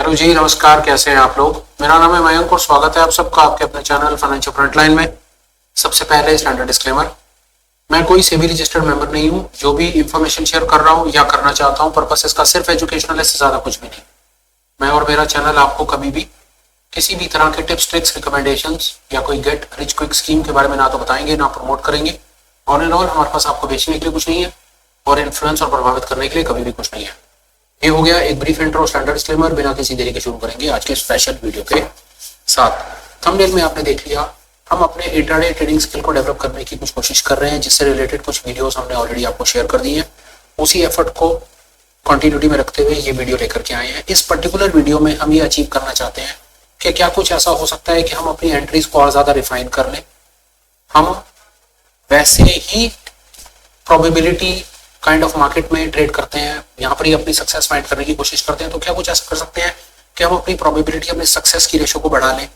Hello जी, नमस्कार। कैसे हैं आप लोग? मेरा नाम है मयंक और स्वागत है आप सबका आपके अपने चैनल फाइनेंशियल फ्रंटलाइन में। सबसे पहले स्टैंडर्ड डिस्क्लेमर, मैं कोई सेबी रजिस्टर्ड मेंबर नहीं हूं। जो भी इंफॉर्मेशन शेयर कर रहा हूं या करना चाहता हूं, पर्पस इसका सिर्फ एजुकेशनल है, इससे ज्यादा कुछ भी नहीं। मैं और मेरा चैनल आपको कभी भी किसी भी तरह के टिप्स, ट्रिक्स, रिकमेंडेशंस या कोई गेट रिच क्विक स्कीम के बारे में ना तो बताएंगे ना प्रमोट करेंगे। ऑन एंड ऑल हमारे पास आपको बेचने के लिए कुछ नहीं है और इन्फ्लुएंस और प्रभावित करने के लिए कभी भी कुछ नहीं है। ये हो गया एक ब्रीफ इंट्रो, स्टैंडर्ड डिस्क्लेमर। बिना किसी देरी के शुरू करेंगे आज के स्पेशल वीडियो के साथ। थंबनेल में आपने देख लिया, हम अपने इंट्राडे ट्रेडिंग स्किल को डेवलप करने की कुछ कोशिश कर रहे हैं, जिससे रिलेटेड कुछ वीडियोस हमने ऑलरेडी आपको शेयर कर दी हैं। उसी एफर्ट को कंटिन्यूटी में रखते हुए ये वीडियो लेकर के आए हैं। इस पर्टिकुलर वीडियो में हम ये अचीव करना चाहते हैं कि क्या कुछ ऐसा हो सकता है कि हम अपनी एंट्रीज को और ज्यादा रिफाइन कर लें। हम वैसे ही प्रोबेबिलिटी काइंड ऑफ मार्केट में ट्रेड करते हैं, यहाँ पर ही अपनी सक्सेस फाइंड करने की कोशिश करते हैं। तो क्या कुछ ऐसा कर सकते हैं कि हम अपनी प्रोबेबिलिटी, अपनी सक्सेस की रेशो को बढ़ा लें?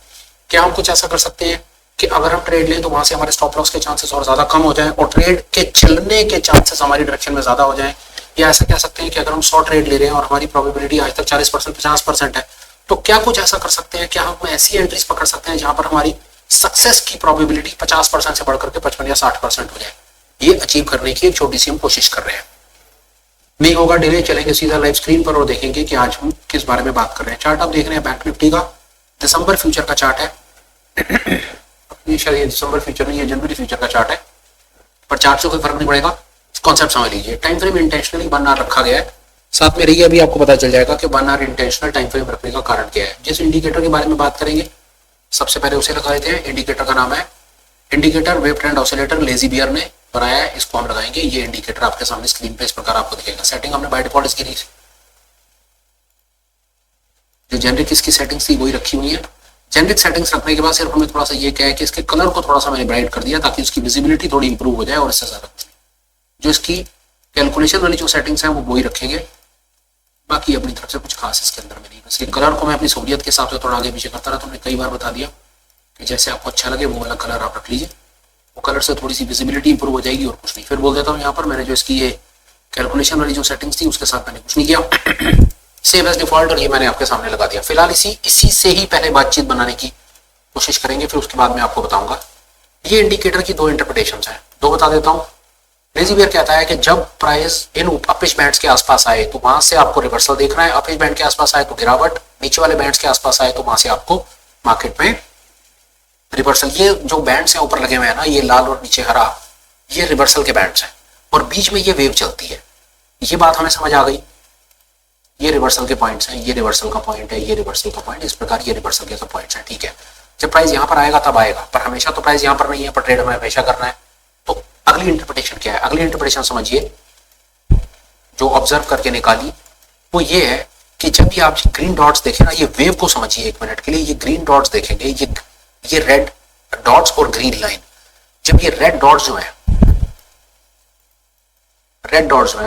क्या हम कुछ ऐसा कर सकते हैं कि अगर हम ट्रेड लें तो वहां से हमारे स्टॉप लॉस के चांसेस और ज्यादा कम हो जाएं और ट्रेड के चलने के चांसेस हमारी डायरेक्शन में ज्यादा हो जाएं? या ऐसा कह सकते हैं कि अगर हम 100 ट्रेड ले रहे हैं और हमारी प्रोबेबिलिटी आज तक 40% 50% है, तो क्या कुछ ऐसा कर सकते हैं? क्या हम ऐसी एंट्रीज पकड़ सकते हैं जहां पर हमारी सक्सेस की प्रोबेबिलिटी 50% से बढ़कर के 55 या 60% हो जाए? ये अचीव करने की एक छोटी सी हम कोशिश कर रहे हैं। नहीं होगा डिले, चलेंगे सीधा लाइव स्क्रीन पर और देखेंगे कि आज हम किस बारे में बात कर रहे हैं। चार्ट आप देख रहे हैं बैंक निफ्टी का दिसंबर फ्यूचर का चार्ट है। शायद ये दिसंबर फ्यूचर नहीं है, जनवरी फ्यूचर का चार्ट है, पर चार्ट से कोई फर्क नहीं पड़ेगा। कॉन्सेप्ट समझ लीजिए। टाइम फ्रेम इंटेंशनली 1 आवर रखा गया है। साथ में रहिए, अभी आपको पता चल जाएगा कि 1 आवर इंटेंशनल टाइम फ्रेम रखने का कारण क्या है। जिस इंडिकेटर के बारे में बात करेंगे सबसे पहले उसे लगा लेते हैं। इंडिकेटर का नाम है indicator wave trend oscillator, lazy bear ने बनाया है। इसको हम लगाएंगे। ये इंडिकेटर आपके सामने स्क्रीन पे इस प्रकार आपको दिखेगा। सेटिंग हमने बाय डिफॉल्ट इसकी जो जेनरिक इसकी सेटिंग्स थी वही रखी हुई है। जेनरिक सेटिंग्स रखने के बाद सिर्फ हमें थोड़ा सा ये क्या है कि इसके कलर को थोड़ा सा मैंने ब्राइट कर दिया ताकि उसकी विजिबिलिटी थोड़ी इंप्रूव हो जाए। और इससे ज्यादा जो इसकी कैलकुलेशन वाली जो सेटिंग्स हैं वो वही रखेंगे। बाकी अपनी तरफ से कुछ खास इसके अंदर में नहीं। बस ये कलर को मैं अपनी सहूलियत के हिसाब से थोड़ा आगे पीछे करता रहा। तो हमने कई बार बता दिया कि जैसे आपको अच्छा लगे वो वाला कलर आप रख लीजिए। वो कलर से थोड़ी सी विजिबिलिटी इंप्रूव हो जाएगी और कुछ नहीं। फिर बोल देता हूँ यहाँ पर मैंने जो इसकी ये कैलकुलेशन वाली जो सेटिंग्स थी उसके साथ मैंने कुछ नहीं किया। सेव एज डिफॉल्ट, और ये मैंने आपके सामने लगा दिया। फिलहाल इसी से ही पहले बातचीत बनाने की कोशिश करेंगे, फिर उसके बाद मैं आपको बताऊंगा। ये इंडिकेटर की 2 इंटरप्रिटेशंस हैं, 2 बता देता हूँ। लेजी बियर कहता है कि जब प्राइस इन अपिश बैंड्स के आसपास आए तो वहां से आपको रिवर्सल देखना है। अपिश बैंड के आसपास आए तो गिरावट, नीचे वाले बैंड्स के आसपास आए तो वहां से आपको मार्केट में रिवर्सल। ये जो बैंड्स हैं ऊपर लगे हुए हैं ना, ये लाल और नीचे हरा, ये रिवर्सल के बैंड्स हैं और बीच में ये वेव चलती है। ये बात हमें समझ आ गई। ये रिवर्सल के पॉइंट्स हैं, ये रिवर्सल का पॉइंट है, ये रिवर्सल का पॉइंट, इस प्रकार ये रिवर्सल के पॉइंट्स हैं। ठीक है, जब प्राइस यहां पर आएगा तब आएगा, पर हमेशा तो प्राइस यहां पर नहीं है, पर ट्रेड हमें हमेशा करना है। तो अगली इंटरप्रिटेशन क्या है? अगली इंटरप्रिटेशन समझिए जो ऑब्जर्व करके निकाली, वो ये है कि जब भी आप ग्रीन डॉट्स देखें ना, ये वेव को समझिए 1 मिनट के लिए। ये ग्रीन डॉट्स देखेंगे, ये रेड डॉट्स और ग्रीन लाइन, जब ये रेड डॉट्स जो है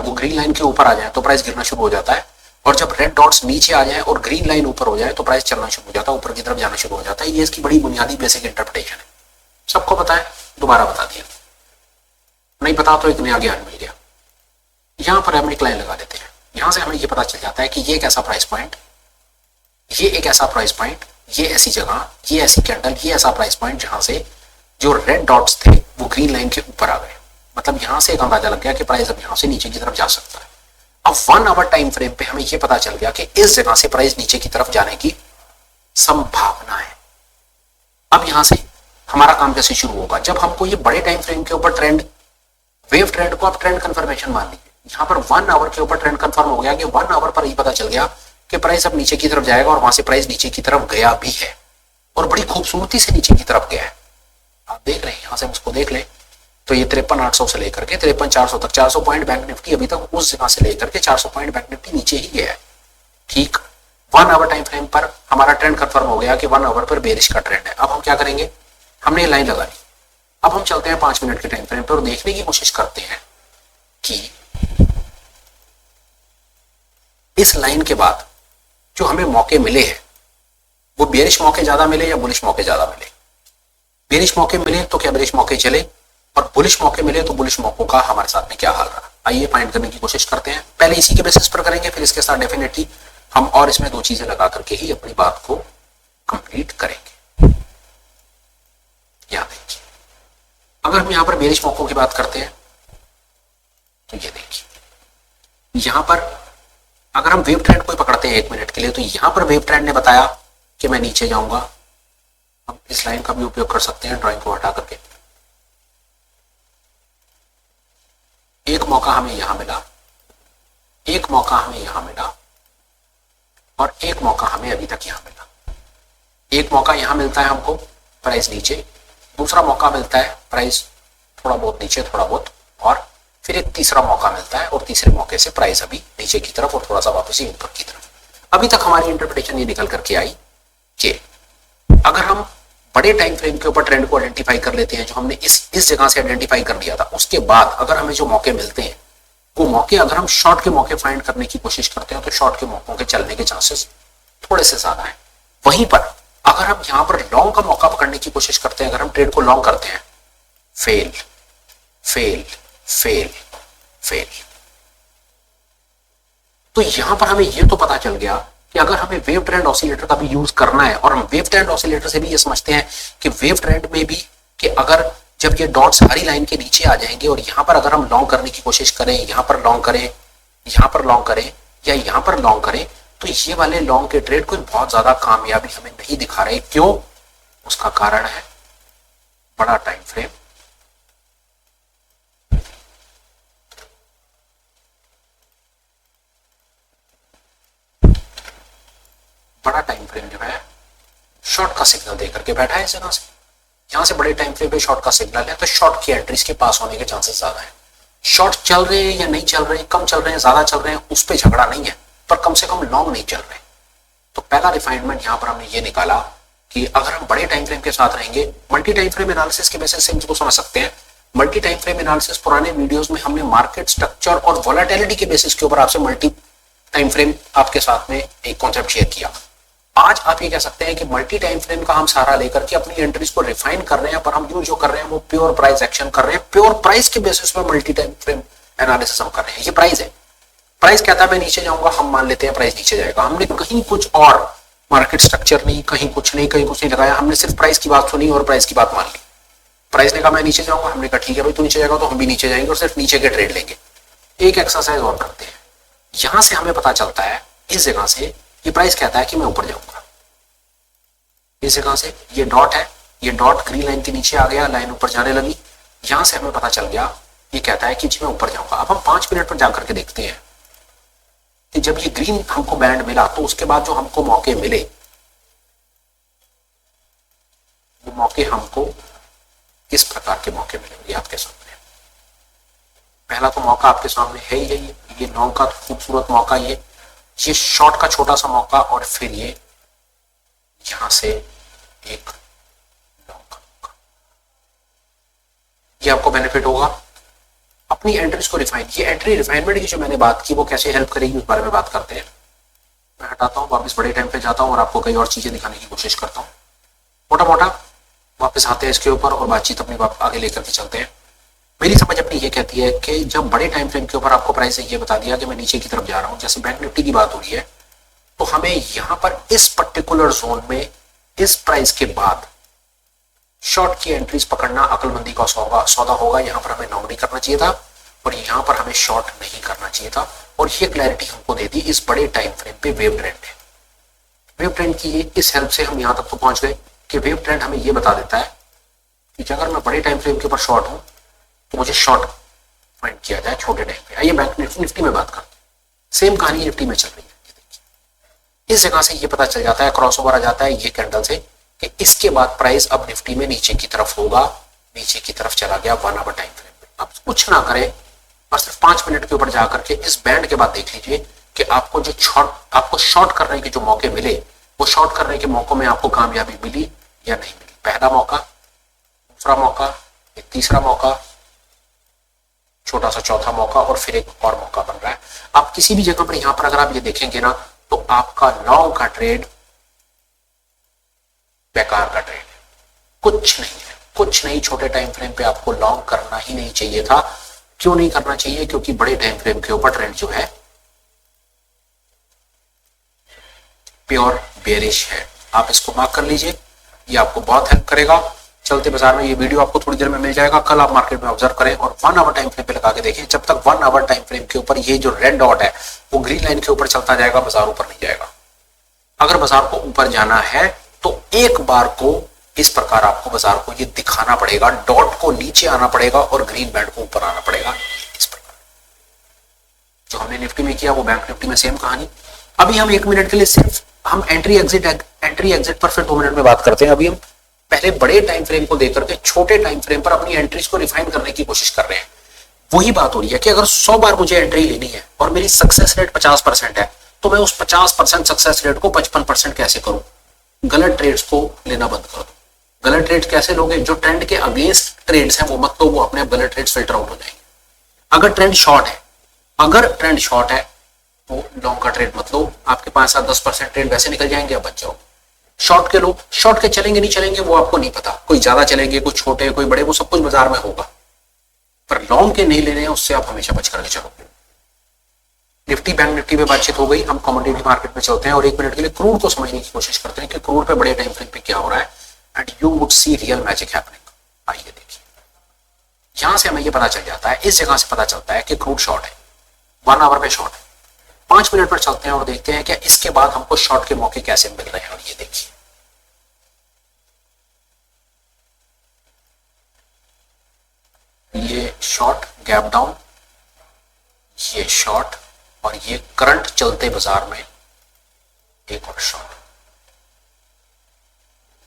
वो ग्रीन लाइन के ऊपर आ जाए तो प्राइस गिरना शुरू हो जाता है। और जब रेड डॉट्स नीचे आ जाए और ग्रीन लाइन ऊपर हो जाए तो प्राइस चलना शुरू हो जाता है, ऊपर की तरफ जाना शुरू हो जाता है। ये इसकी बड़ी बुनियादी बेसिक इंटरप्रिटेशन है। सबको पता है, दोबारा बता दिया। नहीं पता तो एक नया ज्ञान मिल गया। यहां पर हम एक लाइन लगा देते हैं। यहां से हमें ये पता चल जाता है कि ये एक ऐसा प्राइस पॉइंट, ये एक ऐसा प्राइस पॉइंट, ये ऐसी जगह, ये ऐसी कैंडल, ये ऐसा प्राइस पॉइंट जहां से जो रेड डॉट्स थे वो ग्रीन लाइन के ऊपर आ गए। मतलब यहां से एक अंदाजा लग गया कि प्राइस अब यहां से नीचे की तरफ जा सकता है। अब 1 आवर टाइम फ्रेम पे हमें यह पता चल गया कि इस जगह से प्राइस नीचे की तरफ जाने की संभावना है। अब यहां से हमारा काम कैसे शुरू होगा? जब हमको ये बड़े टाइम फ्रेम के ऊपर ट्रेंड, वेव ट्रेंड को आप ट्रेंड कंफर्मेशन मान लीजिए। यहां पर 1 आवर के ऊपर ट्रेंड कंफर्म हो गया कि 1 आवर पर ही पता चल गया कि प्राइस अब नीचे की तरफ जाएगा और वहां से प्राइस नीचे की तरफ गया भी है और बड़ी खूबसूरती से नीचे की तरफ गया है। आप देख रहे हैं, यहां से उसको देख लें तो ये 53,800 से लेकर के 53,400 तक 400 पॉइंट बैंक निफ्टी अभी तक उस जगह से लेकर के 400 पॉइंट बैंक निफ्टी नीचे ही गया है। ठीक, 1 आवर टाइम फ्रेम पर हमारा ट्रेंड कंफर्म हो गया कि 1 आवर पर बेरिश का ट्रेंड है। अब हम क्या करेंगे? हमने ये लाइन लगा ली। अब हम चलते हैं 5 मिनट के टाइम फ्रेम पर और देखने की कोशिश करते हैं कि इस लाइन के बाद जो हमें मौके मिले हैं वो बेरिश मौके ज्यादा मिले या बुलिश मौके ज्यादा मिले। बेरिश मौके मिले तो क्या बेरिश मौके चले, और बुलिश मौके मिले तो बुलिश मौकों का हमारे साथ में क्या हाल रहा। आइए फाइंड करने की कोशिश करते हैं। पहले इसी के बेसिस पर करेंगे, फिर इसके साथ डेफिनेटली हम और इसमें दो चीजें लगा करके ही अपनी बात को कंप्लीट करेंगे। याद देखिए, अगर हम यहां पर बेरिश मौकों की बात करते हैं तो ये देखिए, यहां पर अगर हम वेव ट्रेंड को पकड़ते हैं 1 मिनट के लिए, तो यहां पर वेव ट्रेंड ने बताया कि मैं नीचे जाऊंगा। हम इस लाइन का भी उपयोग कर सकते हैं ड्राइंग को हटा करके। एक मौका हमें यहां मिला, एक मौका हमें यहां मिला, और एक मौका हमें अभी तक यहां मिला। एक मौका यहां मिलता है हमको, प्राइस नीचे, दूसरा मौका मिलता है प्राइस थोड़ा बहुत नीचे, थोड़ा बहुत, और फिर एक तीसरा मौका मिलता है, और तीसरे मौके से प्राइस अभी नीचे की तरफ और थोड़ा सा वापस ही ऊपर की तरफ। अभी तक हमारी इंटरप्रिटेशन ये निकल करके आई कि अगर हम बड़े टाइम फ्रेम के ऊपर ट्रेंड को आइडेंटिफाई कर लेते हैं, जो हमने इस जगह से आइडेंटिफाई कर लिया था, उसके बाद अगर हमें जो मौके मिलते हैं, वो मौके अगर हम शॉर्ट के मौके फाइंड करने की कोशिश करते हैं, तो शॉर्ट के मौकों के चलने के चांसेस थोड़े से ज्यादा है। वहीं पर अगर हम यहां पर लॉन्ग का मौका पकड़ने की कोशिश करते हैं, अगर हम ट्रेड को लॉन्ग करते हैं, फेल फेल फेल फेल, तो यहां पर हमें यह तो पता चल गया कि अगर हमें वेव ट्रेंड ऑसिलेटर का भी यूज करना है, और हम वेव ट्रेंड ऑसिलेटर से भी ये समझते हैं कि वेव ट्रेंड में भी कि अगर जब ये डॉट्स हरी लाइन के नीचे आ जाएंगे और यहां पर अगर हम लॉन्ग करने की कोशिश करें, यहां पर लॉन्ग करें, यहां पर लॉन्ग करें, या यहां पर लॉन्ग करें, तो ये वाले लॉन्ग के ट्रेड कोई बहुत ज्यादा कामयाबी हमें नहीं दिखा रहे। क्यों? उसका कारण है बड़ा टाइम फ्रेम, बड़ा टाइम फ्रेम जो है शॉर्ट का सिग्नल देकर के बैठा है इस जगह से। यहां से बड़े टाइम फ्रेम पे शॉर्ट का सिग्नल है, तो शॉर्ट की एंट्रीज के पास होने के चांसेस ज्यादा है। शॉर्ट चल रहे हैं या नहीं चल रहे हैं, कम चल रहे हैं, ज्यादा चल रहे हैं, उस पर झगड़ा नहीं है, पर कम से कम लॉन्ग नहीं चल रहे। तो पहला रिफाइनमेंट यहां पर हमने ये निकाला कि अगर हम बड़े टाइम फ्रेम के साथ रहेंगे, मल्टी टाइम फ्रेम एनालिसिस के बेसिस से इसको समझ सकते हैं। मल्टी टाइम फ्रेम एनालिसिस पुराने वीडियोस में हमने मार्केट स्ट्रक्चर और वोलेटिलिटी के बेसिस के ऊपर आपसे मल्टी टाइम फ्रेम आपके साथ में एक कॉन्सेप्ट शेयर किया। आज आप ये कह सकते हैं कि मल्टी टाइम फ्रेम का हम सहारा लेकर के अपनी एंट्रीज को रिफाइन कर रहे हैं, पर हम जो कर रहे हैं वो प्योर प्राइस एक्शन कर रहे हैं। प्योर प्राइस के बेसिस पर मल्टी टाइम फ्रेम एनालिसिस हम कर रहे हैं। ये प्राइस है, प्राइस कहता है मैं नीचे जाऊंगा, हम मान लेते हैं प्राइस नीचे जाएगा। हमने कहीं कुछ और मार्केट स्ट्रक्चर नहीं, कहीं कुछ नहीं लगाया, हमने सिर्फ प्राइस की बात सुनी और प्राइस की बात मान ली। प्राइस ने कहा मैं नीचे जाऊंगा, हमने कहा ठीक है भाई तू नीचे जाएगा तो हम भी नीचे जाएंगे और सिर्फ नीचे के ट्रेड लेंगे। एक एक्सरसाइज और करते हैं, यहां से हमें पता चलता है इस जगह से ये प्राइस कहता है कि मैं ऊपर जाऊंगा। इस जगह से ये डॉट है, ये डॉट ग्रीन लाइन के नीचे आ गया, लाइन ऊपर जाने लगी। यहां से हमें पता चल गया ये कहता है कि मैं ऊपर जाऊंगा। अब हम 5 मिनट पर जाकर के देखते हैं कि जब ये ग्रीन हमको बैंड मिला तो उसके बाद जो हमको मौके मिले, वो मौके हमको किस प्रकार के मौके मिलेंगे आपके सामने। पहला तो मौका आपके सामने है ही है, ये लॉन्ग का खूबसूरत मौका, ये शॉर्ट का छोटा सा मौका, और फिर ये यहां से एक लॉन्ग का मौका। ये आपको बेनिफिट होगा अपनी एंट्रीज को रिफाइन। ये एंट्री रिफाइनमेंट की जो मैंने बात की वो कैसे हेल्प करेगी उस बारे में बात करते हैं। मैं हटाता हूं, वापस बड़े टाइम पे जाता हूं और आपको कई और चीजें दिखाने की कोशिश करता हूं। मोटा मोटा वापस आते हैं इसके ऊपर और बातचीत अपनी आगे लेकर के चलते हैं। मेरी समझ अपनी ये कहती है कि जब बड़े टाइम फ्रेम के ऊपर आपको प्राइस ये बता दिया कि मैं नीचे की तरफ जा रहा हूं, जैसे बैंक निफ्टी की बात हो रही है, तो हमें यहां पर इस पर्टिकुलर जोन में इस प्राइस के बाद शॉर्ट की एंट्रीज पकड़ना अकलमंदी का सौदा होगा। यहां पर हमें लॉन्ग नहीं करना चाहिए था और यहां पर हमें शॉर्ट नहीं करना चाहिए था। और ये क्लैरिटी हमको दे दी इस बड़े टाइम फ्रेम पे वेव ट्रेंड ने। वेव ट्रेंड की इस हेल्प से हम यहां तक तो पहुंच गए कि वेव ट्रेंड हमें ये बता देता है कि अगर मैं बड़े टाइम फ्रेम के ऊपर शॉर्ट हूं तो मुझे शॉर्ट फाइंड किया जाए छोटे टाइम पे। आइए बैंक निफ्टी में बात करते हैं। सेम कहानी निफ्टी में चल रही है। इस जगह से ये पता चल जाता है, क्रॉसओवर आ जाता है ये कैंडल से कि इसके बाद प्राइस अब निफ्टी में नीचे की तरफ होगा, नीचे की तरफ चला गया 1 आवर टाइम फ्रेम में। अब कुछ ना करें और सिर्फ 5 मिनट के ऊपर जाकर के इस बैंड के बाद देख लीजिए कि आपको शॉर्ट करने के जो मौके मिले, वो शॉर्ट करने के मौकों में आपको कामयाबी मिली या नहीं मिली। पहला मौका, दूसरा मौका, एक तीसरा मौका, छोटा सा चौथा मौका, और फिर एक और मौका बन रहा है। आप किसी भी जगह पर यहां पर अगर आप ये देखेंगे ना, तो आपका लॉन्ग का ट्रेड बेकार का ट्रेड है, कुछ नहीं है, कुछ नहीं। छोटे टाइम फ्रेम पे आपको लॉन्ग करना ही नहीं चाहिए था। क्यों नहीं करना चाहिए? क्योंकि बड़े टाइम फ्रेम के ऊपर ट्रेंड जो है प्योर बेरिश है। आप इसको मार्क कर लीजिए, ये आपको बहुत हेल्प करेगा चलते बाजार में। ये वीडियो आपको थोड़ी देर में मिल जाएगा। कल आप मार्केट में ऑब्जर्व करें और 1 आवर टाइम फ्रेम पे लगा के देखें। जब तक 1 आवर टाइम फ्रेम के ऊपर ये जो रेड डॉट है वो ग्रीन लाइन के ऊपर चलता जाएगा, बाजार ऊपर नहीं जाएगा। अगर बाजार को ऊपर जाना है तो एक बार को इस प्रकार आपको बाजार को ये दिखाना पड़ेगा, डॉट को नीचे आना पड़ेगा और ग्रीन बैंड को ऊपर आना पड़ेगा। इस प्रकार जो हमने निफ्टी में किया वो बैंक निफ्टी में सेम कहानी। अभी हम 1 मिनट के लिए सिर्फ हम एंट्री एग्जिट पर फिर 2 मिनट में बात करते हैं। अभी हम पहले बड़े टाइम फ्रेम को देख करके छोटे टाइम फ्रेम पर अपनी एंट्रीज को रिफाइन करने की कोशिश कर रहे हैं। वही बात हो रही है कि अगर 100 बार मुझे एंट्री लेनी है और मेरी सक्सेस रेट 50% है तो मैं उस 50% सक्सेस रेट को 55% कैसे करूं? गलत ट्रेड्स को लेना बंद कर दो। गलत ट्रेड्स कैसे लोगे? जो ट्रेंड के अगेंस्ट ट्रेड्स हैं वो मत लो, वो अपने आप गलत ट्रेड्स फिल्टर आउट हो जाएंगे। अगर ट्रेंड शॉर्ट है तो लॉन्ग का ट्रेड मत लो, आपके 5-10% ट्रेड वैसे निकल जाएंगे, आप बच जाओ। शॉर्ट के लोग शॉर्ट के चलेंगे नहीं चलेंगे वो आपको नहीं पता, कोई ज्यादा चलेंगे, कोई छोटे, कोई बड़े, वो सब कुछ बाजार में होगा, पर लॉन्ग के नहीं लेने हैं, उससे आप हमेशा बच करके चलो। निफ्टी बैंक निफ्टी पे बातचीत हो गई। हम कमोडिटी मार्केट में चलते हैं और 1 मिनट के लिए क्रूड को समझने की कोशिश करते हैं कि क्रूड पे बड़े टाइम फ्रेम पे क्या हो रहा है and you would see real magic happening. आइए देखिए, यहां से हमें ये पता चल जाता है, इस जगह से पता चलता है कि क्रूड शॉर्ट है, 1 आवर पे शॉर्ट है। 5 मिनट पर चलते हैं और देखते हैं कि इसके बाद हमको शॉर्ट के मौके कैसे मिल रहे हैं। और ये देखिए, ये शॉर्ट गैप डाउन, ये शॉर्ट और ये करंट चलते बाजार में एक और शॉर्ट।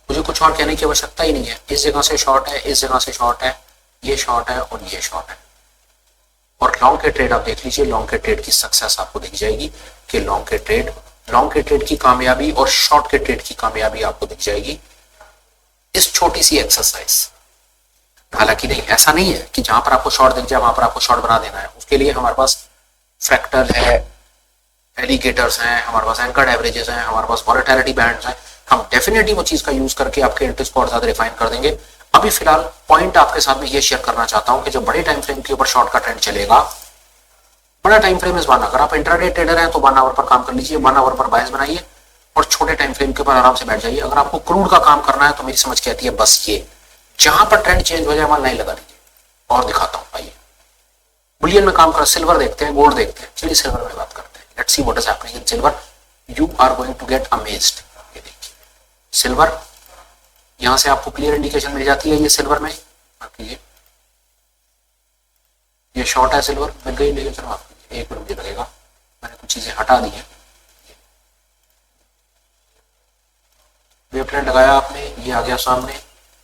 मुझे कुछ और कहने की आवश्यकता ही नहीं है। इस जगह से शॉर्ट है, इस जगह से शॉर्ट है, ये शॉर्ट है और ये शॉर्ट है। और लॉन्ग के ट्रेड आप देख लीजिए, लॉन्ग के ट्रेड की सक्सेस आपको दिख जाएगी कि लॉन्ग के ट्रेड की कामयाबी और शॉर्ट के ट्रेड की कामयाबी आपको दिख जाएगी इस छोटी सी एक्सरसाइज। हालांकि नहीं, ऐसा नहीं है कि जहां पर आपको शॉर्ट दिख जाए वहां पर आपको शॉर्ट बना देना है। उसके लिए हमारे पास फ्रैक्टल है, एलिगेटर्स हैं, हमारे पास एंकर्ड एवरेजेस हैं, हमारे पास वॉलेटिलिटी बैंड्स हैं। हम डेफिनेटली वो चीज का यूज करके आपके इंटरेस्ट को और ज्यादा रिफाइन कर देंगे। अभी फिलहाल पॉइंट आपके साथ में ये शेयर करना चाहता हूं कि जब बड़े टाइम फ्रेम के ऊपर शॉर्ट का ट्रेंड चलेगा, बड़ा टाइम फ्रेम इस 1 अगर आप इंट्राडे ट्रेडर हैं तो 1 आवर पर काम कर लीजिए, 1 आवर पर बायस बनाइए और छोटे टाइम फ्रेम के ऊपर आराम से बैठ जाइए। अगर आपको क्रूड का काम करना है तो मेरी समझ कहती है बस ये जहां पर ट्रेंड चेंज हो जाए वहां नहीं लगा दीजिए। और दिखाता हूं, आइए बुलियन में काम कर, सिल्वर देखते हैं, गोल्ड देखते हैं। चलिए सिल्वर में बात करते हैं। Let's see what is happening in silver, you are going to get amazed. ये देखिए सिल्वर, यहां से आपको क्लियर इंडिकेशन मिल जाती है। ये सिल्वर में ये शॉर्ट है, सिल्वर मिल गई इंडिकेशन आपको। 1 मिनट मुझे लगेगा, मैंने कुछ चीजें हटा दी है। वेव ट्रेंड लगाया आपने, ये आ गया सामने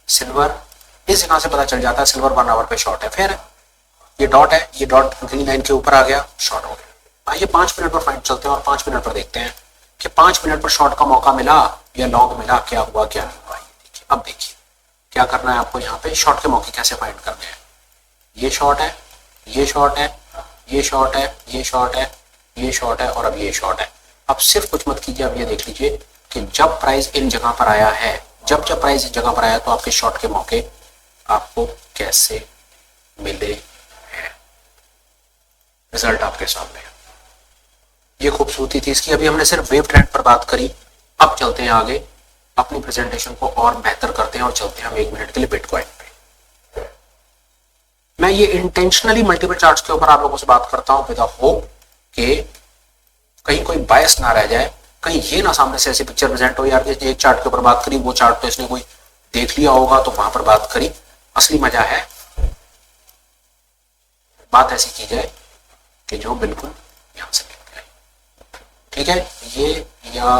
सिल्वर। इस जगह से पता चल जाता है सिल्वर 1 आवर पे शॉर्ट है। फिर ये डॉट है, ये डॉट ग्रीन लाइन के ऊपर आ गया, शॉर्ट हो गया। आइए 5 मिनट पर फाइंड चलते हैं और 5 मिनट पर देखते हैं कि 5 मिनट पर शॉर्ट का मौका मिला या लॉन्ग मिला, क्या हुआ क्या नहीं हुआ। देखिए, अब देखिए क्या करना है आपको। यहाँ पे शॉर्ट के मौके कैसे फाइंड करने हैं। ये शॉर्ट है, ये शॉर्ट है, ये शॉर्ट है, ये शॉर्ट है, ये शॉर्ट है और अब ये शॉर्ट है। अब सिर्फ कुछ मत कीजिए, अब ये देख लीजिए कि जब प्राइस इन जगह पर आया है, जब प्राइस इस जगह पर आया तो आपके शॉर्ट के मौके आपको कैसे मिले हैं। रिजल्ट आपके सामने है। ये खूबसूरती थी इसकी। अभी हमने सिर्फ वेव ट्रेंड पर बात करी, अब चलते हैं आगे, अपनी प्रेजेंटेशन को और बेहतर करते हैं और चलते हैं हम 1 मिनट के लिए बिटकॉइन पे। मैं ये इंटेंशनली मल्टीपल चार्ट्स के ऊपर आप लोगों से बात करता हूं विद द होप कि कहीं कोई बायस ना रह जाए, कहीं ये ना सामने से ऐसी पिक्चर प्रेजेंट हो यार कि एक चार्ट के ऊपर बात करी, वो चार्ट तो इसने कोई देख लिया होगा तो वहां पर बात करी। असली मजा है बात ऐसी की जाए कि जो बिल्कुल यहां से निकल जाए। ठीक है, ये या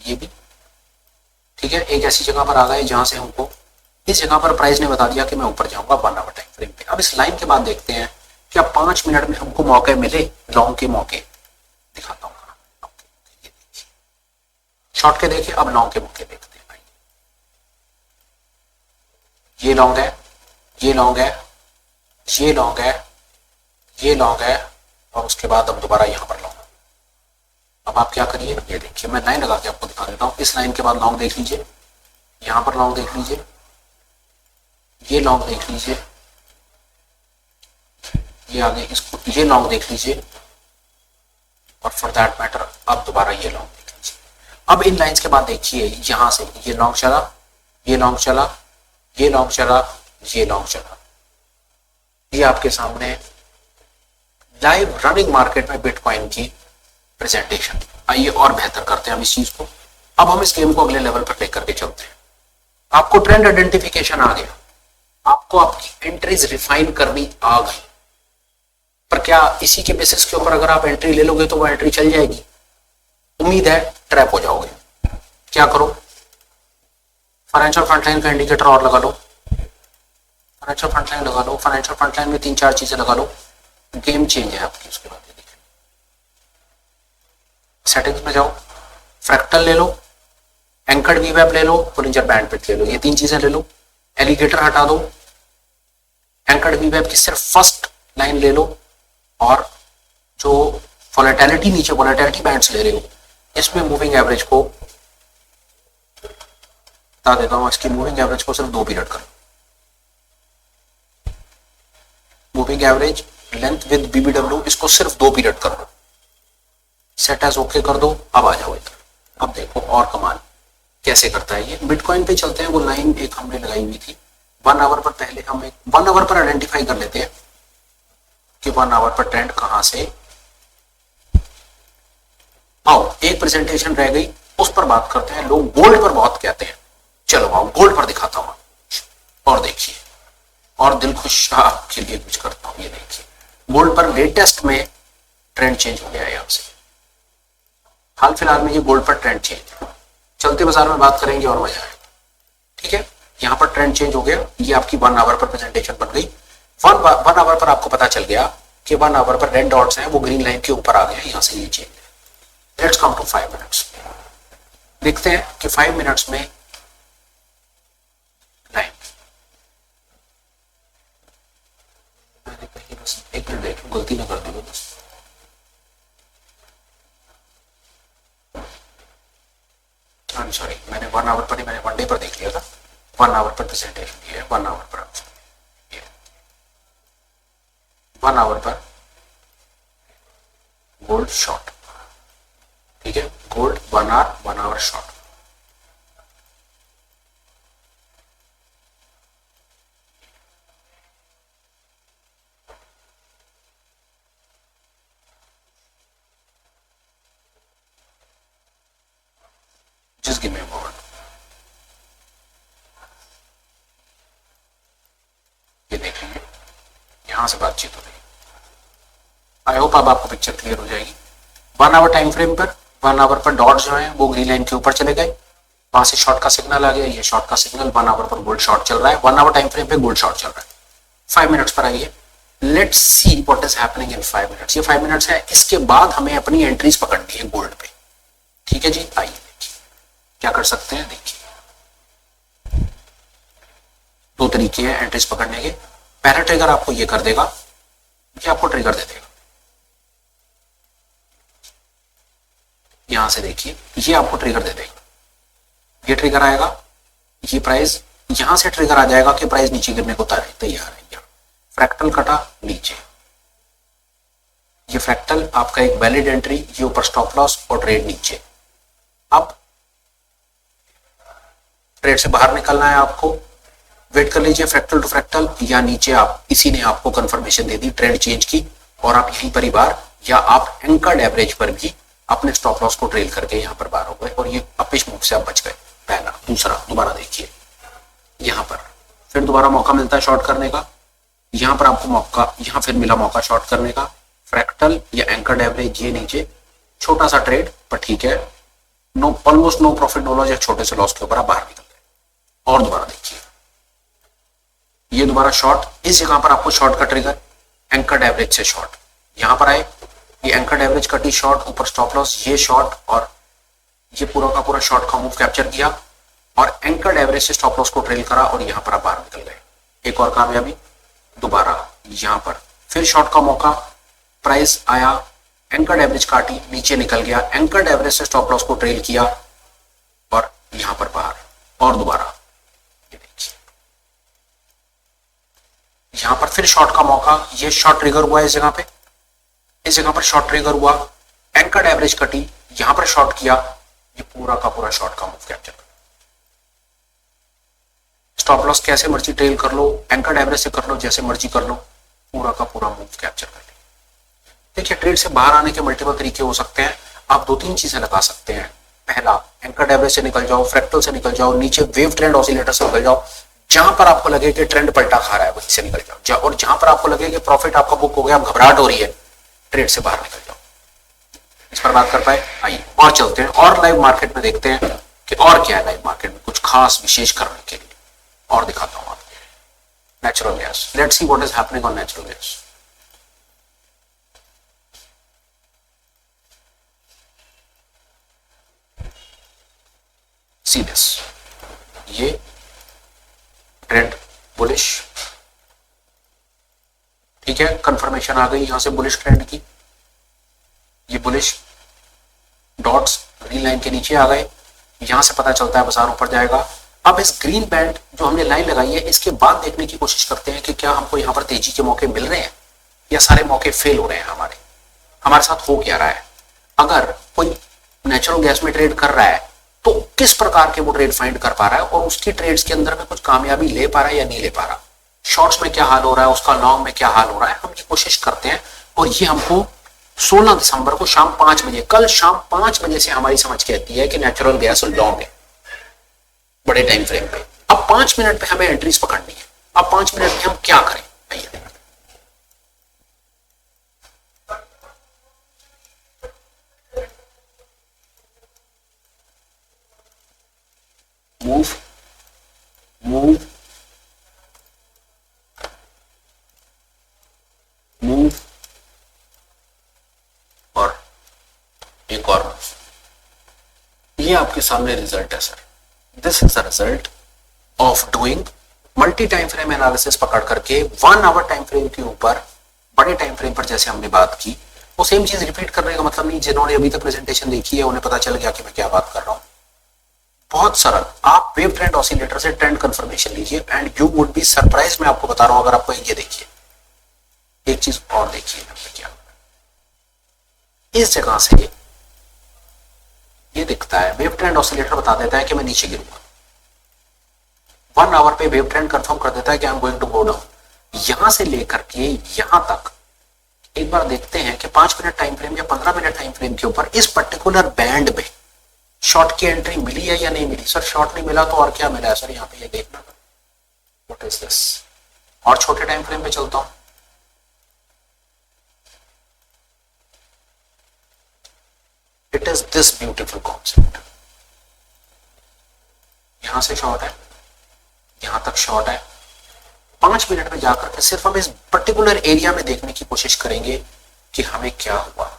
ये भी ठीक है। एक ऐसी जगह पर आ गए जहां से हमको इस जगह पर प्राइस ने बता दिया कि मैं ऊपर जाऊंगा 1 आवर टाइम फ्रेम पे। अब इस लाइन के बाद देखते हैं क्या 5 मिनट में हमको मौके मिले, लॉन्ग के मौके दिखाता हूं। शॉर्ट के देखे, अब लॉन्ग के मौके देखते हैं भाई। ये लॉन्ग है, ये लॉन्ग है, ये लॉन्ग है, ये लॉन्ग है और उसके बाद अब दोबारा यहां पर लॉन्ग। अब आप क्या करिए, ये देखिए मैं लाइन लगा के आपको दिखा देता हूं। इस लाइन के बाद लॉन्ग देख लीजिए, यहां पर लॉन्ग देख लीजिए, ये लॉन्ग देख लीजिए, ये आगे इसको ये लॉन्ग देख लीजिए और फॉर दैट मैटर अब दोबारा ये लॉन्ग देख लीजिए। अब इन लाइंस के बाद देखिए यहां से ये लॉन्ग चला, ये लॉन्ग चला, ये लॉन्ग चला, ये लॉन्ग चला। ये आपके सामने लाइव रनिंग मार्केट में बिटकॉइन की प्रेजेंटेशन। आइए और बेहतर करते हैं हम इस चीज को। अब हम इस गेम को अगले लेवल पर लेकर के चलते हैं। आपको ट्रेंड आइडेंटिफिकेशन आ गया, आपको आपकी एंट्रीज रिफाइन करनी आ गई, पर क्या इसी के बेसिस के ऊपर अगर आप एंट्री ले लोगे तो वो एंट्री चल जाएगी? उम्मीद है ट्रैप हो जाओगे। क्या करो, फाइनेंशियल फ्रंटलाइन का इंडिकेटर और लगा लो, फाइनेंशियल फ्रंटलाइन लगा लो। फाइनेंशियल फ्रंटलाइन में 3-4 चीजें लगा लो, गेम चेंज है आपकी। उसके बाद सेटिंग्स में जाओ, फ्रैक्टल ले लो, एंकर्ड वीवेब ले लो, बोलिंजर बैंडविड्थ ले लो, ये 3 चीजें ले लो। एलिगेटर हटा दो, एंकर्ड वीवेब की सिर्फ फर्स्ट लाइन ले लो, और जो वोलेटिलिटी नीचे वोलेटिलिटी बैंड्स ले रहे हो इसमें मूविंग एवरेज को बता देता हूं, इसकी मूविंग एवरेज को सिर्फ 2 पीरियड करो। मूविंग एवरेज लेंथ विद बीबीडब्ल्यू इसको सिर्फ 2 पीरियड कर दो, सेट एज ओके कर दो। अब आ जाओ इधर, अब देखो और कमाल कैसे करता है ये। बिटकॉइन पे चलते हैं, वो लाइन एक हमने लगाई हुई थी 1 आवर पर। पहले हम एक 1 आवर पर आइडेंटिफाई कर लेते हैं कि 1 आवर पर ट्रेंड कहां से। आओ एक प्रेजेंटेशन रह गई, उस पर बात करते हैं। लोग गोल्ड पर बहुत कहते हैं, चलो आओ गोल्ड पर दिखाता हूं। और देखिए, और दिल खुश आपके लिए कुछ करता हूं। ये देखिए गोल्ड पर लेटेस्ट में ट्रेंड चेंज हो गया है यहां से, हाल फिलहाल में ये गोल्ड पर ट्रेंड चेंज। चलते बाजार में बात करेंगे और मजा आएगा, ठीक है। यहां पर ट्रेंड चेंज हो गया, ये आपकी 1 आवर पर प्रेजेंटेशन बन गई। 1 आवर पर आपको पता चल गया कि 1 आवर पर रेड डॉट्स हैं, वो ग्रीन लाइन के ऊपर आ गए, यहां से ये change. Let's come to 5 minutes. देखते हैं कि 5 मिनट्स में लाइन, मैंने कहीं बस एक मिनट देख, गलती ना कर दी बस। सॉरी, मैंने 1 आवर पर ही, मैंने 1 डे पर देख लिया था। 1 आवर पर प्रेजेंटेशन किया है, 1 आवर पर 1 आवर पर गोल्ड शॉर्ट, ठीक है। Gold 1 hour short. Just give me a moment. ये देख लीजिए, यहां से बातचीत हो रही है। आई होप अब आपको पिक्चर क्लियर हो जाएगी। 1 आवर टाइम फ्रेम पर 1 आवर पर डॉट जो है वो ग्रीन लाइन के ऊपर चले गए, वहां से शॉर्ट का सिग्नल आ गया। ये शॉर्ट का सिग्नल 1 आवर पर गोल्ड शॉर्ट चल रहा है, 1 आवर टाइम फ्रेम पे गोल्ड शॉर्ट चल रहा है। 5 मिनट्स पर आइए, let's see what is happening in 5 minutes. ये 5 मिनट्स है, इसके बाद हमें अपनी एंट्रीज पकड़नी है गोल्ड पे, ठीक है जी। आइए देखिए क्या कर सकते हैं। देखिए 2 तरीके हैं एंट्रीज पकड़ने के। पहला ट्रिगर आपको ये कर देगा, ये आपको ट्रिगर दे देगा। यहां से देखिए, ये आपको ट्रिगर दे देगा, ये ट्रिगर आएगा, ये प्राइस यहां से ट्रिगर आ जाएगा कि प्राइस नीचे गिरने को तैयार है। फ्रैक्टल कटा नीचे, ये फ्रैक्टल आपका एक वैलिड एंट्री, ये ऊपर स्टॉप लॉस और ट्रेड नीचे। अब ट्रेड से बाहर निकलना है आपको, वेट कर लीजिए फ्रैक्टल टू फ्रैक्टल, या नीचे आप इसी ने आपको कंफर्मेशन दे दी ट्रेंड चेंज की, और आप यहीं पर ही बाहर, या आप एंकर्ड एवरेज पर भी अपने स्टॉप लॉस को ट्रेल करके यहां पर बाहर हो गए और ये अपिश मूव से आप बच गए। पहला। दूसरा, दोबारा देखिए, यहां पर फिर दोबारा मौका मिलता है शॉर्ट करने का, यहां पर आपको मौका, यहां फिर मिला मौका शॉर्ट करने का। फ्रैक्टल या एंकर्ड एवरेज ये नीचे, छोटा सा ट्रेड पर ठीक है, no almost no profit no loss, या छोटे से लॉस के ऊपर आप बाहर निकल गए। और दोबारा देखिए, ये दोबारा शॉर्ट, इस जगह पर आपको शॉर्ट का ट्रिगर, एंकर्ड एवरेज से शॉर्ट, यहां पर आए, ये एंकर्ड एवरेज कटी शॉर्ट, ऊपर स्टॉप लॉस, ये शॉर्ट, और ये पूरा का पूरा शॉर्ट का मूव कैप्चर किया और एंकर्ड एवरेज से स्टॉप लॉस को ट्रेल करा और यहां पर आप बाहर निकल गए। एक और कामयाबी, दोबारा यहां पर फिर शॉर्ट का मौका, प्राइस आया, एंकर्ड एवरेज काटी, नीचे निकल गया, एंकर्ड एवरेज से स्टॉप लॉस को ट्रेल किया और यहां पर बाहर। और दोबारा ये देखिए, यहां पर फिर शॉर्ट का मौका, ये शॉर्ट ट्रिगर हुआ इस जगह पे, इस जगह पर शॉर्ट ट्रिगर हुआ, एंकर्ड एवरेज कटी, यहां पर शॉर्ट किया, ये पूरा का पूरा शॉर्ट का मूव कैप्चर। स्टॉप लॉस कैसे मर्जी ट्रेल कर लो, एंकर एवरेज से कर लो, जैसे मर्जी कर लो, पूरा का पूरा मूव कैप्चर कर लो। देखिए ट्रेड से बाहर आने के मल्टीपल तरीके हो सकते हैं। आप दो तीन चीजें लगा सकते हैं। पहला, एंकर एवरेज से निकल जाओ, फ्रैक्टल से निकल जाओ, नीचे वेव ट्रेंड ऑसिलेटर से निकल जाओ। जहां पर आपको लगे कि ट्रेंड पलटा खा रहा है वहीं से निकल जाओ, और जहां पर आपको लगे कि प्रॉफिट आपका बुक हो गया, अब घबराहट हो रही है, ट्रेड से बाहर निकल जाओ। इस पर बात कर पाए? आइए और चलते हैं और लाइव मार्केट में देखते हैं कि और क्या है लाइव मार्केट में कुछ खास विशेष करने के लिए, और दिखाता हूं आपको। Natural gas, let's see what is happening on natural gas. See this, ये ट्रेंड बुलिश, ठीक है, कंफर्मेशन आ गई यहां से बुलिश ट्रेंड की। ये बुलिश डॉट्स ग्रीन लाइन के नीचे आ गए, यहां से पता चलता है बाजार ऊपर जाएगा। अब इस ग्रीन बैंड जो हमने लाइन लगाई है, इसके बाद देखने की कोशिश करते हैं कि क्या हमको यहां पर तेजी के मौके मिल रहे हैं या सारे मौके फेल हो रहे हैं। हमारे साथ हो क्या रहा है। अगर कोई नेचुरल गैस में ट्रेड कर रहा है तो किस प्रकार के वो ट्रेड फाइंड कर पा रहा है और उसकी ट्रेड्स के अंदर में कुछ कामयाबी ले पा रहा है या नहीं ले पा रहा। शॉर्ट्स में क्या हाल हो रहा है, उसका लॉन्ग में क्या हाल हो रहा है, हम ये कोशिश करते हैं। और ये हमको 16 दिसंबर को शाम 5 बजे, कल शाम 5 बजे से हमारी समझ कहती है कि नेचुरल गैस लॉन्ग है बड़े टाइम फ्रेम पे। अब 5 मिनट पे हमें एंट्रीज पकड़नी है। अब 5 मिनट में हम क्या करें भैया? मूव मूव मूव और एक और मूव। ये आपके सामने रिजल्ट है sir. This is the result of doing multi time frame analysis पकड़ करके 1 आवर टाइम फ्रेम के ऊपर बड़े टाइम फ्रेम पर जैसे हमने बात की। वो सेम चीज रिपीट करने का मतलब नहीं, जिन्होंने अभी तक प्रेजेंटेशन देखी है उन्हें पता चल गया कि मैं क्या बात कर रहा हूं। बहुत सरल, आप वेव ट्रेंड ऑसिलेटर से ट्रेंड कंफर्मेशन लीजिए and you would be surprise. मैं आपको बता रहा हूं, अगर आपको ये देखिए, एक चीज और देखिए क्या इस जगह से ये दिखता है। वेव ट्रेंड ऑसिलेटर बता देता है कि मैं नीचे गिरूंगा। 1 आवर पे वेव ट्रेंड कंफर्म कर देता है कि I am going to go down. यहां से लेकर के यहां तक एक बार देखते हैं कि 5 मिनट टाइम फ्रेम या 15 मिनट टाइम फ्रेम के ऊपर इस पर्टिकुलर बैंड में शॉर्ट की एंट्री मिली है या नहीं मिली। सर शॉर्ट नहीं मिला तो और क्या मिला है सर? यहां पे ये देखना, व्हाट इज दिस। और छोटे टाइम फ्रेम पे चलता हूं, it is this beautiful concept. यहां से शॉर्ट है, यहां तक शॉर्ट है। 5 मिनट में जाकर के सिर्फ हम इस पर्टिकुलर एरिया में देखने की कोशिश करेंगे कि हमें क्या हुआ।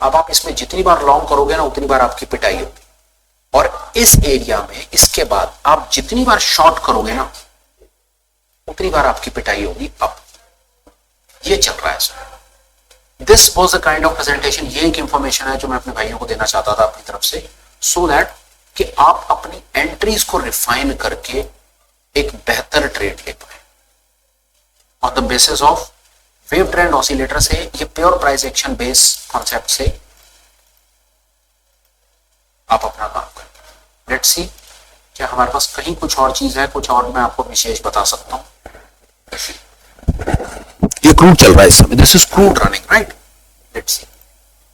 अब आप इसमें जितनी बार लॉन्ग करोगे ना उतनी बार आपकी पिटाई होगी। और इस एरिया में इसके बाद आप जितनी बार शॉर्ट करोगे ना उतनी बार आपकी पिटाई होगी। अब ये चल रहा है sir. This was a kind of presentation. ये एक इंफॉर्मेशन है जो मैं अपने भाइयों को देना चाहता था अपनी तरफ से, सो दैट कि आप अपनी एंट्रीज को रिफाइन करके एक बेहतर ट्रेड ले पाए on the basis of wave trend oscillator से। ये pure price action base concept से आप अपना काम करें। लेट्स सी क्या हमारे पास कहीं कुछ और चीज है, कुछ और मैं आपको विशेष बता सकता हूं। ये क्रूड चल रहा है इस समय, this is crude running right. Let's see,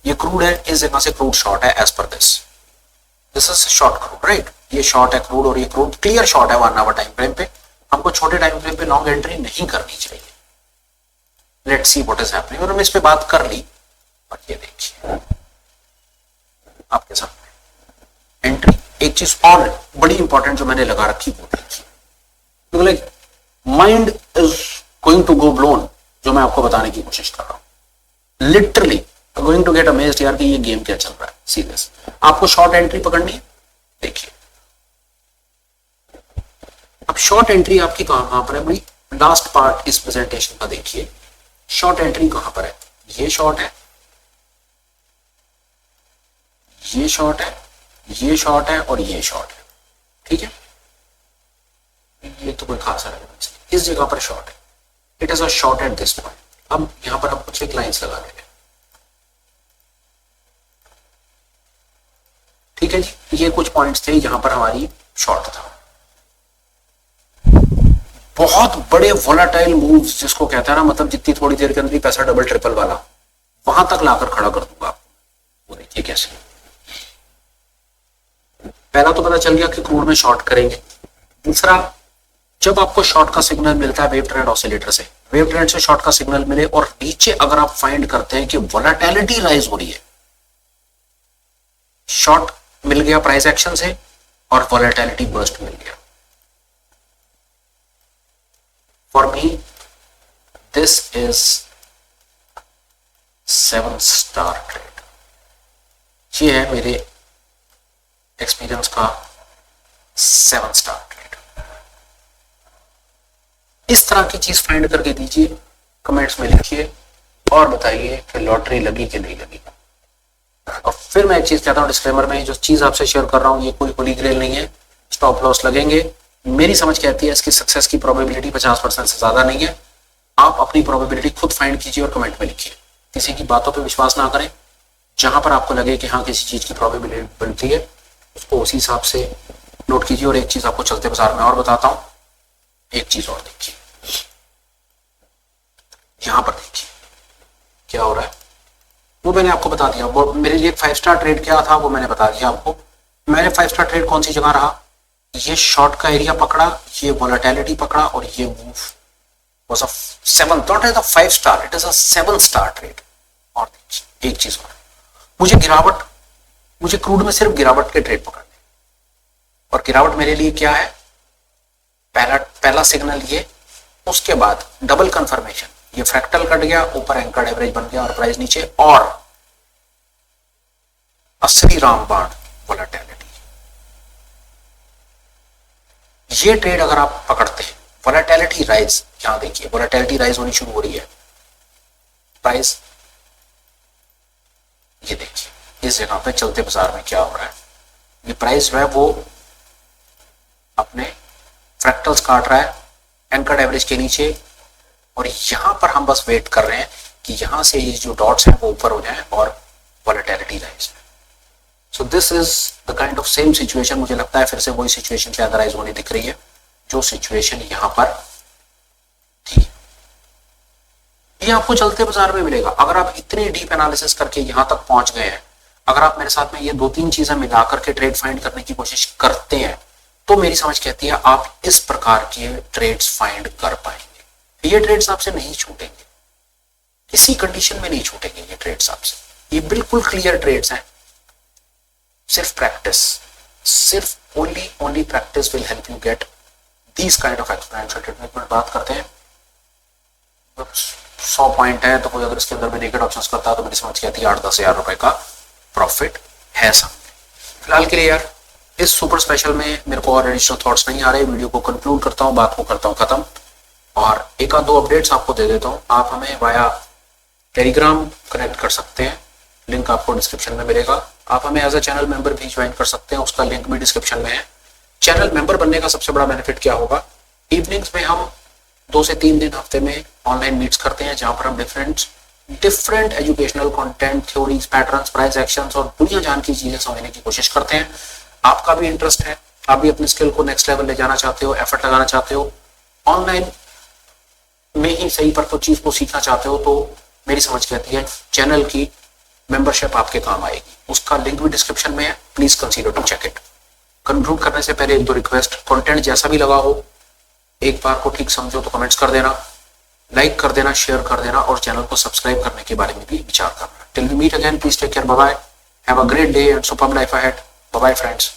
ये क्रूड है, इस जगह से क्रूड शॉर्ट है as per this is short crude right. ये शॉर्ट है क्रूड और ये क्रूड क्लियर शॉर्ट है 1 आवर टाइम फ्रेम पे। हमको छोटे टाइम फ्रेम पे लॉन्ग एंट्री नहीं करनी चाहिए। Let's see what is happening. और हम इस पे बात कर ली, और ये देखिए आपके सामने एंट्री। एक चीज और बड़ी इंपॉर्टेंट जो मैंने लगा रखी वो देखिए, like mind is going to go blown, जो मैं आपको बताने की कोशिश कर रहा हूं। Literally going to get amazed यार कि ये गेम क्या चल रहा है। सीरियस, आपको शॉर्ट एंट्री पकड़नी है। देखिए अब शॉर्ट एंट्री आपकी कहां पर है भाई? लास्ट पार्ट इस प्रेजेंटेशन का देखिए, शॉर्ट एंट्री कहां पर है? ये शॉर्ट है, ये शॉर्ट है, ये शॉर्ट है और ये शॉर्ट है। ठीक है, ये तो कोई खास रेलेवेंस नहीं। इस जगह पर शॉर्ट है, it is a short at this point. अब यहां पर हम कुछ एक लाइंस लगा लेंगे। ठीक है जी, ये कुछ पॉइंट्स थे जहां पर हमारी शॉर्ट था। बहुत बड़े वोलाटाइल मूव्स जिसको कहता है ना, मतलब जितनी थोड़ी देर के अंदर ही पैसा डबल ट्रिपल वाला, वहां तक लाकर खड़ा कर दूंगा आपको। वो देखिए कैसे। पहला तो पता चल गया कि क्रूड में शॉर्ट करेंगे। दूसरा, जब आपको शॉर्ट का सिग्नल मिलता है वेव ट्रेंड ऑसिलेटर से, वेव ट्रेंड से शॉर्ट का सिग्नल मिले और नीचे अगर आप फाइंड करते हैं कि वोलाटिलिटी राइज हो रही है, शॉर्ट मिल गया प्राइस एक्शन से और वोलेटिलिटी बर्स्ट मिल गया। For me this is 7 star trade. ये है मेरे एक्सपीरियंस का 7 स्टार ट्रेड। इस तरह की चीज फाइंड करके दीजिए, कमेंट्स में लिखिए और बताइए कि लॉटरी लगी कि नहीं लगी। और फिर मैं एक चीज कहता हूं डिस्क्लेमर में, जो चीज आपसे शेयर कर रहा हूं ये कोई होली ग्रेल नहीं है। स्टॉप लॉस लगेंगे, मेरी समझ कहती है इसकी सक्सेस की प्रोबेबिलिटी 50% से ज्यादा नहीं है। आप अपनी प्रोबेबिलिटी खुद फाइंड कीजिए और कमेंट में लिखिए। किसी की बातों पे विश्वास ना करें। जहां पर आपको लगे कि हाँ किसी चीज की प्रोबेबिलिटी बनती है, उसको उसी हिसाब से नोट कीजिए। और एक चीज आपको चलते बाजार में और बताता हूं, एक चीज और देखिए, यहां पर देखिए क्या हो रहा है। वो मैंने आपको बता दिया, वो मेरे लिए 5 स्टार ट्रेड क्या था वो मैंने बता दिया आपको। मैंने 5 स्टार ट्रेड कौन सी जगह रहा, ये शॉर्ट का एरिया पकड़ा, ये वोलेटिलिटी पकड़ा और ये move was a 7, not as a 5 star, it is a 7 star trade. और देखिए एक चीज और, मुझे गिरावट, मुझे क्रूड में सिर्फ गिरावट के ट्रेड पकड़ने, और गिरावट मेरे लिए क्या है, पहला सिग्नल ये, उसके बाद डबल कंफर्मेशन, ये फ्रैक्टल कट गया, ऊपर एंकर्ड एवरेज बन गया और प्राइस नीचे, और असली रामबाण वोलेटिलिटी। ये ट्रेड अगर आप पकड़ते हैं, वोलेटिलिटी राइज, यहां देखिए वोलेटिलिटी राइज होनी शुरू हो रही है, प्राइस ये देखिए इस जगह पे चलते बाजार में क्या हो रहा है, ये प्राइस जो है वो अपने फ्रैक्टल्स काट रहा है एंकर्ड एवरेज के नीचे, और यहां पर हम बस वेट कर रहे हैं कि यहां से ये जो डॉट्स हैं वो ऊपर हो जाएं और volatility rise. So this is the kind of same situation, मुझे लगता है फिर से वही सिचुएशन शायद राइज होने दिख रही है जो सिचुएशन यहां पर थी। ये आपको चलते बाजार में मिलेगा। अगर आप इतनी डीप एनालिसिस करके यहां तक पहुंच गए हैं, अगर आप मेरे साथ में ये 2-3 चीजें मिलाकर के ट्रेड फाइंड करने की कोशिश करते हैं, तो मेरी समझ कहती है आप इस प्रकार के ट्रेड्स फाइंड कर पाएंगे। ये ट्रेड्स आपसे नहीं छूटेंगे, किसी कंडीशन में नहीं छूटेंगे ये ट्रेड्स आपसे, ये बिल्कुल क्लियर ट्रेड्स हैं। सिर्फ प्रैक्टिस, सिर्फ only practice will help you get these kind of exponential trade. बात करते हैं, 100 पॉइंट है तो कोई अगर इसके अंदर में नेकेड ऑप्शंस करता है तो मेरी समझ कहती है 8-10 हजार रुपए का प्रॉफिट है सामने। फिलहाल के लिए यार इस सुपर स्पेशल में मेरे को और एडिशनल थॉट्स नहीं आ रहे। वीडियो को कंक्लूड करता हूं, बात को करता हूं खत्म, और एक आध 2 अपडेट्स आपको दे देता हूं। आप हमें वाया टेलीग्राम कनेक्ट कर सकते हैं, लिंक आपको डिस्क्रिप्शन में मिलेगा। आप हमें एज अ चैनल मेंबर भी ज्वाइन कर सकते हैं, उसका लिंक भी डिस्क्रिप्शन में है। चैनल मेंबर बनने का सबसे बड़ा बेनिफिट क्या होगा, इवनिंग्स में हम 2 से 3 दिन हफ्ते में ऑनलाइन मीट्स करते हैं, जहां पर हम different educational content, theories, patterns, price actions और दुनिया जान की चीजें समझने की कोशिश करते हैं। आपका भी इंटरेस्ट है, आप भी अपने स्किल को नेक्स्ट लेवल ले जाना चाहते हो, एफर्ट लगाना चाहते हो, ऑनलाइन में ही सही पर कुछ चीज को सीखना चाहते हो, तो मेरी समझ कहती है चैनल की मेंबरशिप आपके काम आएगी। उसका लिंक भी डिस्क्रिप्शन में है, please consider to check it. Conclude करने से पहले 1-2 रिक्वेस्ट, कंटेंट जैसा भी लगा हो एक बार को ठीक समझो तो कमेंट्स कर देना, लाइक कर देना, शेयर कर देना, और चैनल को सब्सक्राइब करने के बारे में भी विचार करना। Till we meet again, please take care, bye bye, have a great day and superb life ahead. Bye bye friends.